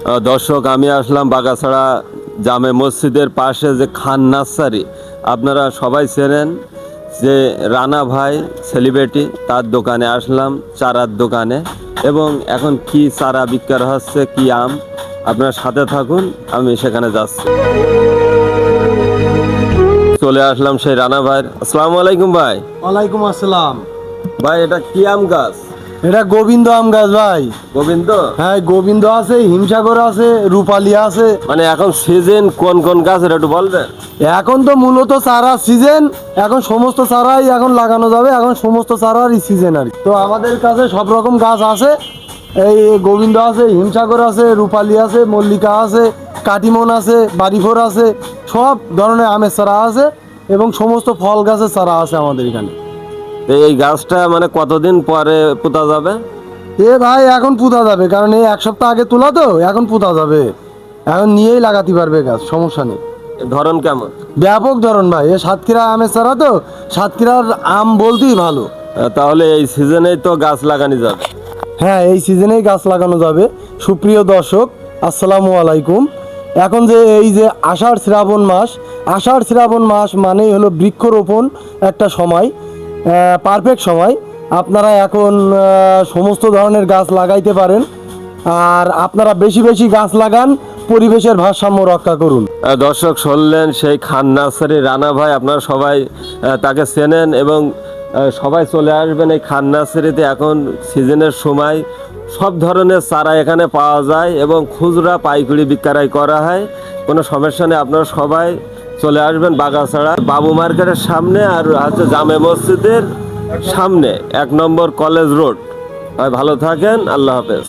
দর্শক, আমি আসলাম বাগাছড়া জামে মসজিদের পাশে যে খান নার্সারি, আপনারা সবাই চেনেন যে রানা ভাই সেলিব্রিটি, তার দোকানে আসলাম, চারার দোকানে। এবং এখন কি চারা বিক্রি হচ্ছে, কি আম, আপনারা সাথে থাকুন, আমি সেখানে যাচ্ছি। চলে আসলাম সেই রানা ভাইয়ের। আসসালামু আলাইকুম ভাই। ওয়ালাইকুম আসসালাম। ভাই, এটা কি আম গাছ? এটা গোবিন্দ আম গাছ ভাই। গোবিন্দ? হ্যাঁ, গোবিন্দ আছে, হিমসাগর আছে, রূপালী আছে। মানে এখন সিজন কোন কোন গাছ এটা একটু বলবেন? এখন তো মূলত চারা সিজন, এখন সমস্ত চারাই এখন লাগানো যাবে, এখন সমস্ত চারারই সিজন আর কি। তো আমাদের কাছে সব রকম গাছ আছে, এই গোবিন্দ আছে, হিমসাগর আছে, রূপালী আছে, মল্লিকা আছে, কাটিমন আছে, বাড়িফোর আছে, সব ধরনের আমের চারা আছে এবং সমস্ত ফল গাছের চারা আছে আমাদের এখানে। তো এই গাছটা মানে কতদিন পরে পোতা যাবে? ভাই এখন পুঁতা যাবে, কারণ এই এক সপ্তাহ আগে তোলা তো, এখন পুঁতা যাবে, এখন নিয়েই লাগাতে পারবে গাছ, সমস্যা নেই। ধরন কেমন? ব্যাপক ধরন ভাই, এ সাতক্ষীরা আমের চারা তো, সাতক্ষীরার আম বলতেই ভালো। তাহলে এই সিজনেই তো গাছ লাগানো যাবে। হ্যাঁ, এই সিজনেই গাছ লাগানো যাবে। সুপ্রিয় দর্শক, আসসালামু আলাইকুম। এখন যে এই যে আষাঢ় শ্রাবণ মাস মানেই হলো বৃক্ষরোপণ একটা সময়, পারফেক্ট সময়। আপনারা এখন সমস্ত ধরনের গাছ লাগাইতে পারেন, আর আপনারা বেশি বেশি গাছ লাগান, পরিবেশের ভারসাম্য রক্ষা করুন। দর্শক শুনলেন সেই খান নার্সারি রানা ভাই, আপনারা সবাই তাকে চেনেন এবং সবাই চলে আসবেন এই খান নার্সারিতে। এখন সিজনের সময় সব ধরনের চারা এখানে পাওয়া যায় এবং খুচরা পাইকারি বিক্রয় করা হয়, কোনো সমস্যা নেই। আপনারা সবাই চলে আসবেন বাগাছড়া বাবু মার্কেটের সামনে, আর হচ্ছে জামে মসজিদের সামনে 1 নম্বর কলেজ রোড। ভালো থাকেন, আল্লাহ হাফেজ।